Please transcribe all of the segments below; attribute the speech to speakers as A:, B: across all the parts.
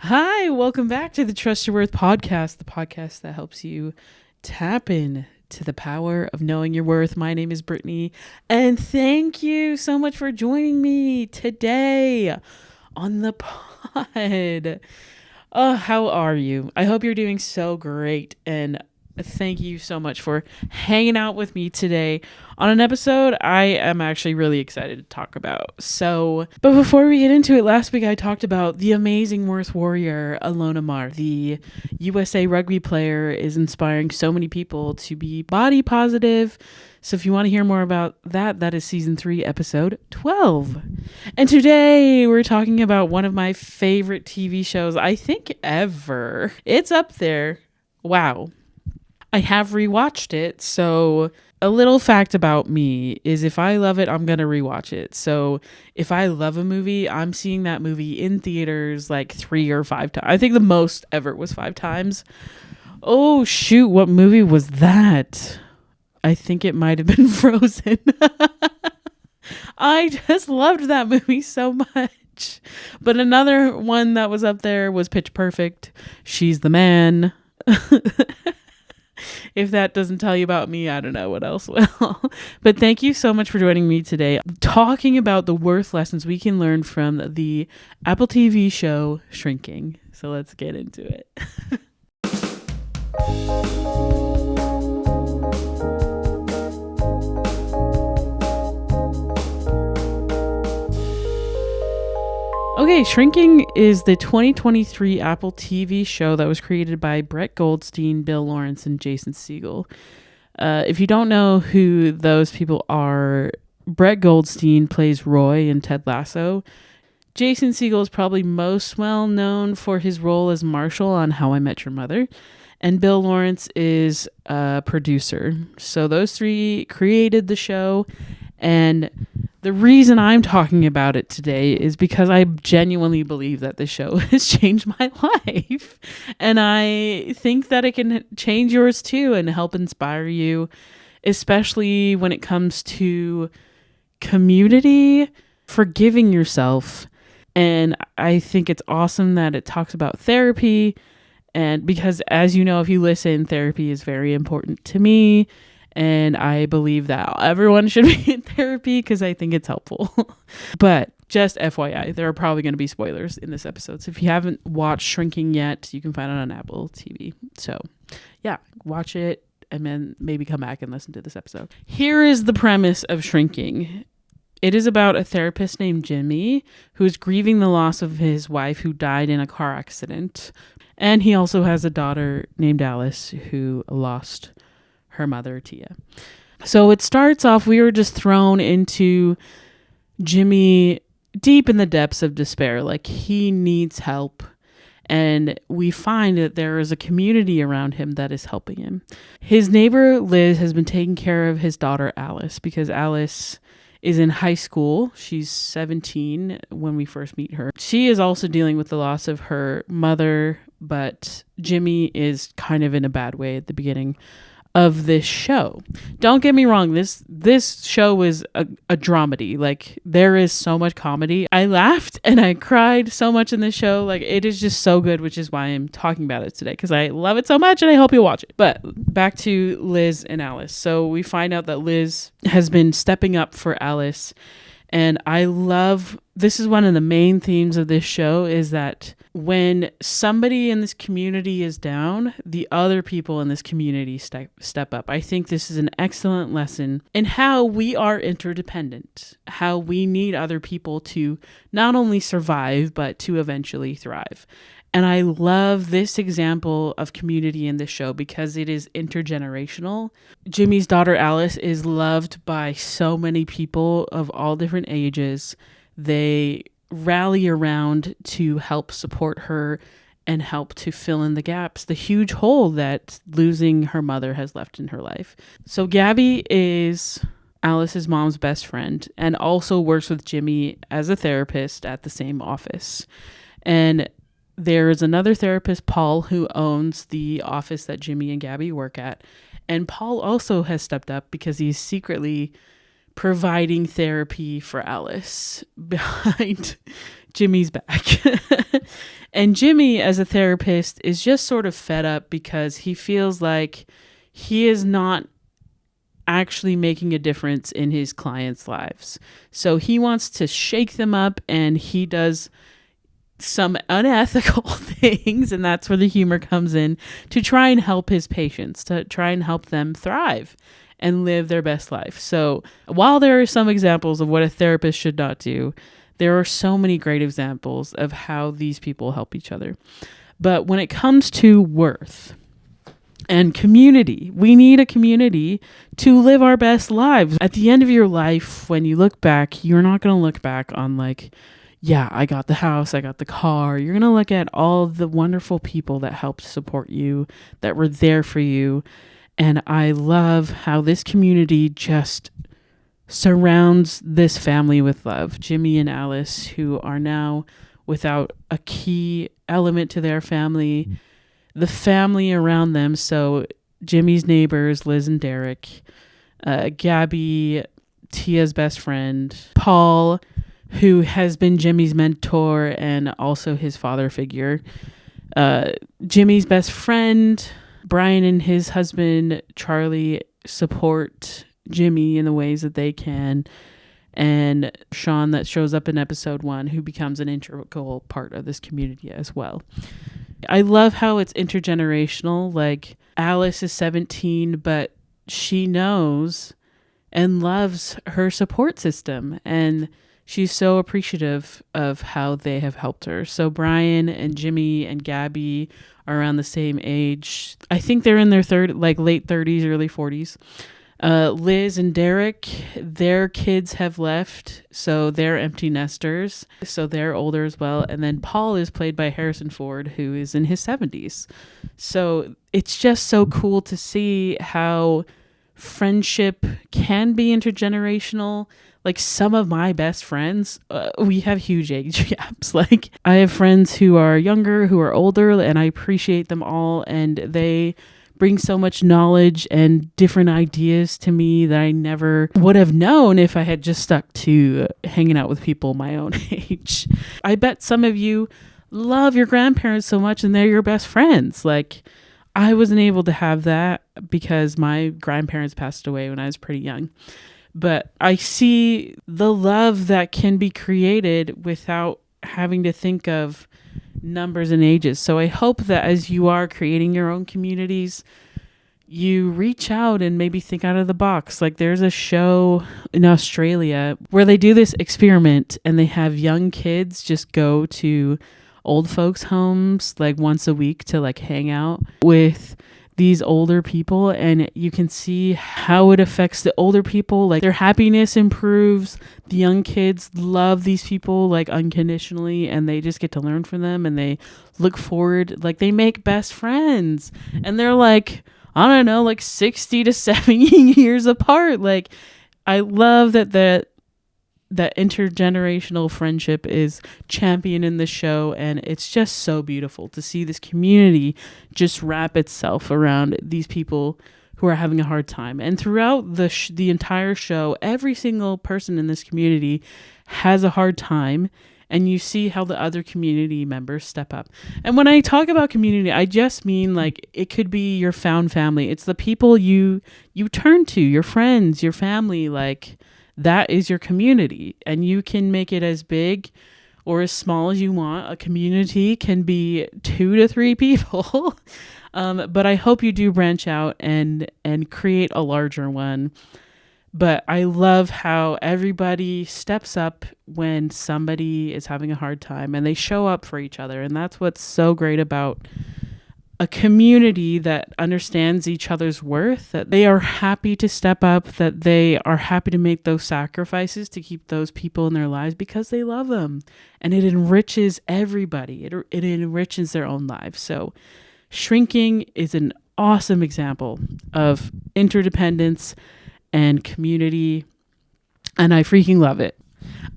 A: Hi, welcome back to the Trust Your Worth podcast, the podcast that helps you tap in to the power of knowing your worth. My name is Brittany, and thank you so much for joining me today on the pod. Oh, how are you? I hope you're doing so great, and thank you so much for hanging out with me today on an episode I am actually really excited to talk about. But before we get into it, last week I talked about the amazing Worth warrior, Ilona Maher. The USA rugby player is inspiring so many people to be body positive. So if you want to hear more about that, that is season 3, episode 12. And today we're talking about one of my favorite TV shows, I think ever. It's up there. Wow. I have rewatched it, so a little fact about me is if I love it, I'm going to rewatch it. So if I love a movie, I'm seeing that movie in theaters like 3 or 5 times. I think the most ever was 5 times. Oh, shoot. What movie was that? I think it might have been Frozen. I just loved that movie so much. But another one that was up there was Pitch Perfect. She's the Man. If that doesn't tell you about me, I don't know what else will. But thank you so much for joining me today, talking about the worth lessons we can learn from the Apple TV show Shrinking. So let's get into it. Okay, Shrinking is the 2023 Apple TV show that was created by Brett Goldstein, Bill Lawrence, and Jason Segel. If you don't know who those people are, Brett Goldstein plays Roy in Ted Lasso. Jason Segel is probably most well known for his role as Marshall on How I Met Your Mother. And Bill Lawrence is a producer. So those three created the show. And the reason I'm talking about it today is because I genuinely believe that this show has changed my life. And I think that it can change yours too and help inspire you, especially when it comes to community, forgiving yourself. And I think it's awesome that it talks about therapy. And because, as you know, if you listen, therapy is very important to me. And I believe that everyone should be in therapy because I think it's helpful. But just FYI, there are probably going to be spoilers in this episode. So if you haven't watched Shrinking yet, you can find it on Apple TV. So yeah, watch it and then maybe come back and listen to this episode. Here is the premise of Shrinking. It is about a therapist named Jimmy who is grieving the loss of his wife who died in a car accident. And he also has a daughter named Alice who lost her mother, Tia. So it starts off, we were just thrown into Jimmy deep in the depths of despair. Like, he needs help. And we find that there is a community around him that is helping him. His neighbor, Liz, has been taking care of his daughter, Alice, because Alice is in high school. She's 17 when we first meet her. She is also dealing with the loss of her mother, but Jimmy is kind of in a bad way at the beginning of this show. Don't get me wrong, this show is a dramedy. Like, there is so much comedy. I laughed and I cried so much in this show. Like, it is just so good, which is why I'm talking about it today, because I love it so much and I hope you'll watch it. But back to Liz and Alice. So we find out that Liz has been stepping up for Alice. And I love, this is one of the main themes of this show, is that when somebody in this community is down, the other people in this community step up. I think this is an excellent lesson in how we are interdependent, how we need other people to not only survive, but to eventually thrive. And I love this example of community in this show because it is intergenerational. Jimmy's daughter, Alice, is loved by so many people of all different ages. They rally around to help support her and help to fill in the gaps, the huge hole that losing her mother has left in her life. So Gabby is Alice's mom's best friend and also works with Jimmy as a therapist at the same office. And there's another therapist, Paul, who owns the office that Jimmy and Gabby work at. And Paul also has stepped up because he's secretly providing therapy for Alice behind Jimmy's back. And Jimmy, as a therapist, is just sort of fed up because he feels like he is not actually making a difference in his clients' lives. So he wants to shake them up, and he does some unethical things, and that's where the humor comes in, to try and help his patients, to try and help them thrive and live their best life. So while there are some examples of what a therapist should not do, there are so many great examples of how these people help each other. But when it comes to worth and community, we need a community to live our best lives. At the end of your life, when you look back, you're not going to look back on like, yeah, I got the house, I got the car. You're going to look at all the wonderful people that helped support you, that were there for you. And I love how this community just surrounds this family with love. Jimmy and Alice, who are now without a key element to their family, the family around them. So Jimmy's neighbors, Liz and Derek, Gabby, Tia's best friend, Paul, who has been Jimmy's mentor and also his father figure, Jimmy's best friend, Brian, and his husband, Charlie, support Jimmy in the ways that they can. And Sean, that shows up in episode 1, who becomes an integral part of this community as well. I love how it's intergenerational. Like, Alice is 17, but she knows and loves her support system. And she's so appreciative of how they have helped her. So Brian and Jimmy and Gabby are around the same age. I think they're in their late 30s, early 40s. Liz and Derek, their kids have left, so they're empty nesters. So they're older as well. And then Paul is played by Harrison Ford, who is in his 70s. So it's just so cool to see how friendship can be intergenerational. Like, some of my best friends, we have huge age gaps. Like, I have friends who are younger, who are older, and I appreciate them all. And they bring so much knowledge and different ideas to me that I never would have known if I had just stuck to hanging out with people my own age. I bet some of you love your grandparents so much and they're your best friends. Like, I wasn't able to have that because my grandparents passed away when I was pretty young. But I see the love that can be created without having to think of numbers and ages. So I hope that as you are creating your own communities, you reach out and maybe think out of the box. Like, there's a show in Australia where they do this experiment and they have young kids just go to old folks' homes like once a week to like hang out with these older people, and you can see how it affects the older people. Like, their happiness improves. The young kids love these people like unconditionally, and they just get to learn from them, and they look forward, like they make best friends, and they're like, I don't know, like 60 to 70 years apart. Like, I love that intergenerational friendship is championed in the show, and it's just so beautiful to see this community just wrap itself around these people who are having a hard time. And throughout the entire show, every single person in this community has a hard time, and you see how the other community members step up. And when I talk about community, I just mean like it could be your found family. It's the people you turn to, your friends, your family, like that is your community, and you can make it as big or as small as you want. A community can be 2 to 3 people, but I hope you do branch out and create a larger one. But I love how everybody steps up when somebody is having a hard time, and they show up for each other, and that's what's so great about a community that understands each other's worth, that they are happy to step up, that they are happy to make those sacrifices to keep those people in their lives because they love them. And it enriches everybody. It enriches their own lives. So Shrinking is an awesome example of interdependence and community, and I freaking love it.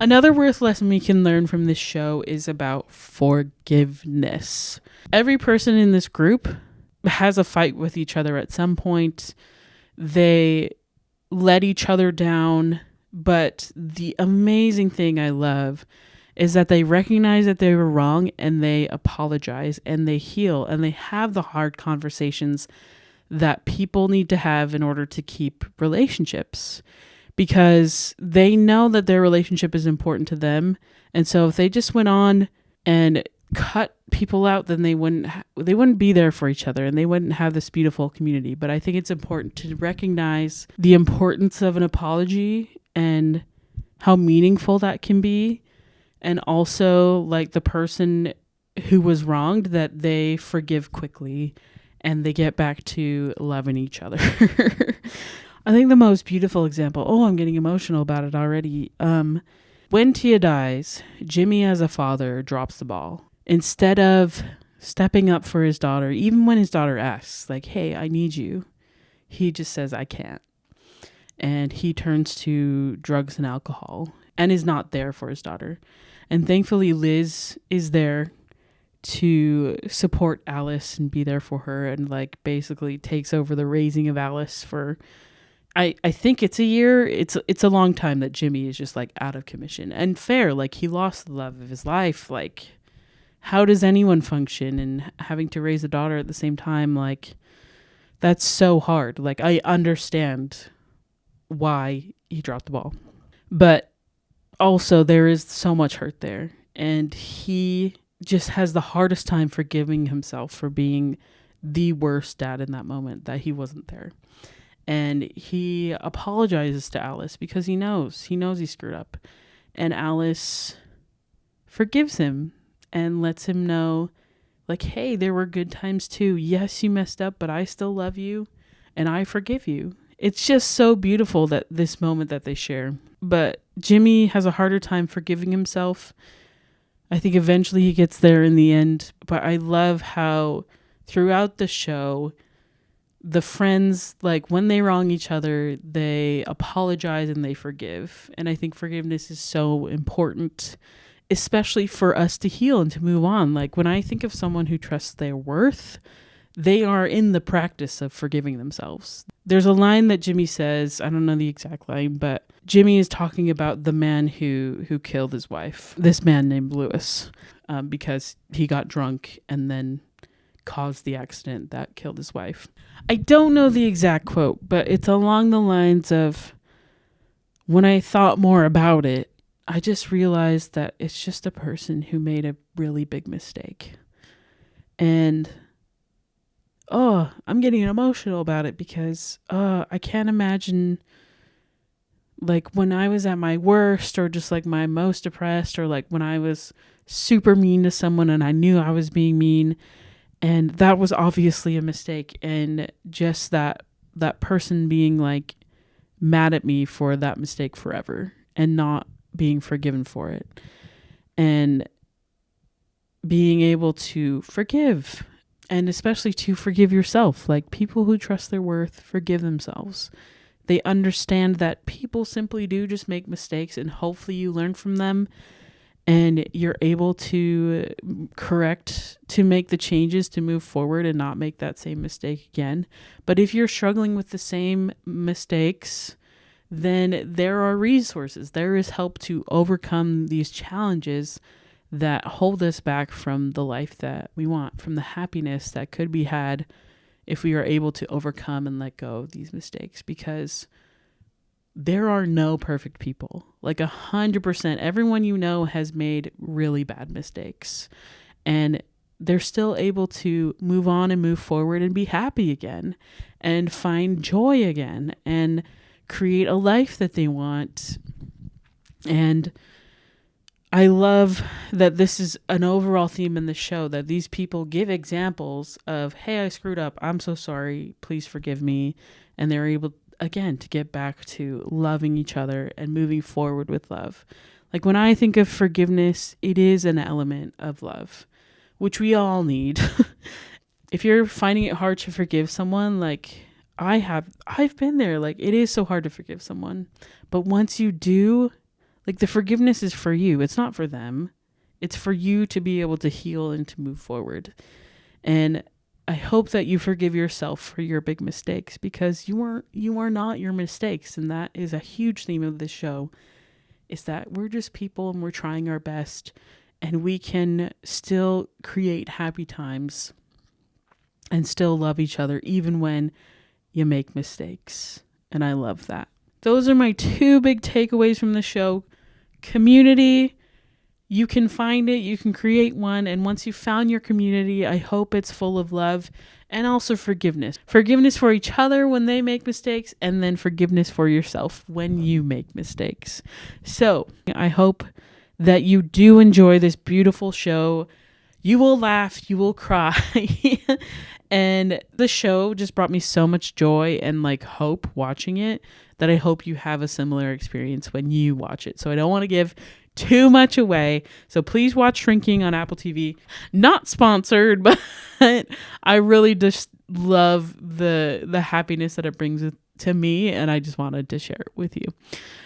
A: Another worth lesson we can learn from this show is about forgiveness. Every person in this group has a fight with each other at some point. They let each other down, but the amazing thing I love is that they recognize that they were wrong and they apologize and they heal and they have the hard conversations that people need to have in order to keep relationships, because they know that their relationship is important to them. And so if they just went on and cut people out, then they wouldn't be there for each other and they wouldn't have this beautiful community. But I think it's important to recognize the importance of an apology and how meaningful that can be. And also, like, the person who was wronged, that they forgive quickly and they get back to loving each other. I think the most beautiful example, I'm getting emotional about it already. When Tia dies, Jimmy as a father drops the ball. Instead of stepping up for his daughter, even when his daughter asks, like, hey, I need you, he just says, I can't. And he turns to drugs and alcohol and is not there for his daughter. And thankfully, Liz is there to support Alice and be there for her, and like basically takes over the raising of Alice for, I think it's a year. It's a long time that Jimmy is just like out of commission. And fair, like, he lost the love of his life. Like, how does anyone function and having to raise a daughter at the same time? Like, that's so hard. Like, I understand why he dropped the ball, but also there is so much hurt there, and he just has the hardest time forgiving himself for being the worst dad in that moment, that he wasn't there. And he apologizes to Alice because he knows he screwed up, and Alice forgives him and lets him know, like, hey, there were good times too. Yes, you messed up, but I still love you and I forgive you. It's just so beautiful, that this moment that they share. But Jimmy has a harder time forgiving himself. I think eventually he gets there in the end. But I love how throughout the show, the friends, like, when they wrong each other, they apologize and they forgive. And I think forgiveness is so important, especially for us to heal and to move on. Like, when I think of someone who trusts their worth, they are in the practice of forgiving themselves. There's a line that Jimmy says, I don't know the exact line, but Jimmy is talking about the man who killed his wife, this man named Lewis, because he got drunk and then caused the accident that killed his wife. I don't know the exact quote, but it's along the lines of, when I thought more about it, I just realized that it's just a person who made a really big mistake. And I'm getting emotional about it because I can't imagine, like, when I was at my worst, or just like my most depressed, or like when I was super mean to someone and I knew I was being mean, and that was obviously a mistake, and just that person being like mad at me for that mistake forever and not being forgiven for it, and being able to forgive. And especially to forgive yourself. Like, people who trust their worth forgive themselves. They understand that people simply do just make mistakes, and hopefully you learn from them and you're able to correct, to make the changes to move forward and not make that same mistake again. But if you're struggling with the same mistakes, then there are resources. There is help to overcome these challenges that hold us back from the life that we want, from the happiness that could be had if we are able to overcome and let go of these mistakes. Because there are no perfect people. Like, 100%, everyone you know has made really bad mistakes, and they're still able to move on and move forward and be happy again and find joy again and create a life that they want. And I love that this is an overall theme in the show, that these people give examples of, hey, I screwed up. I'm so sorry. Please forgive me. And they're able, again, to get back to loving each other and moving forward with love. Like, when I think of forgiveness, it is an element of love, which we all need. If you're finding it hard to forgive someone, like I've been there. Like, it is so hard to forgive someone. But once you do, like, the forgiveness is for you. It's not for them. It's for you to be able to heal and to move forward. And I hope that you forgive yourself for your big mistakes, because you are not your mistakes. And that is a huge theme of this show, is that we're just people and we're trying our best, and we can still create happy times and still love each other even when you make mistakes. And I love that. Those are my 2 big takeaways from the show. Community, you can find it, you can create one, and once you've found your community, I hope it's full of love and also forgiveness. Forgiveness for each other when they make mistakes, and then forgiveness for yourself when you make mistakes. So I hope that you do enjoy this beautiful show. You will laugh, you will cry. And the show just brought me so much joy and like hope watching it, that I hope you have a similar experience when you watch it. So I don't want to give too much away. So please watch Shrinking on Apple TV. Not sponsored, but I really just love the happiness that it brings to me, and I just wanted to share it with you.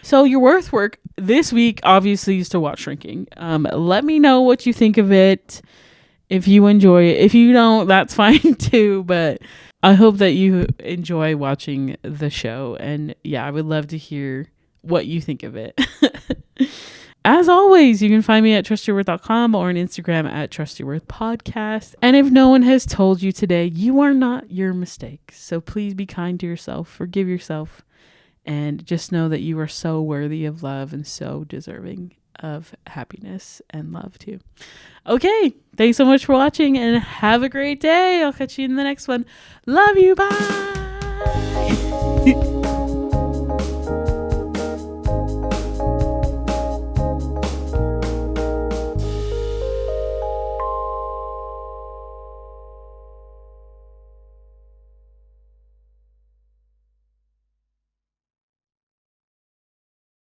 A: So your work this week obviously is to watch Shrinking. Let me know what you think of it. If you enjoy it. If you don't, that's fine too, but I hope that you enjoy watching the show. And yeah, I would love to hear what you think of it. As always, you can find me at trustyourworth.com or on Instagram at trustyourworthpodcast. And if no one has told you today, you are not your mistakes. So please be kind to yourself, forgive yourself, and just know that you are so worthy of love and so deserving of happiness and love too. Okay, thanks so much for watching and have a great day. I'll catch you in the next one. Love you. Bye.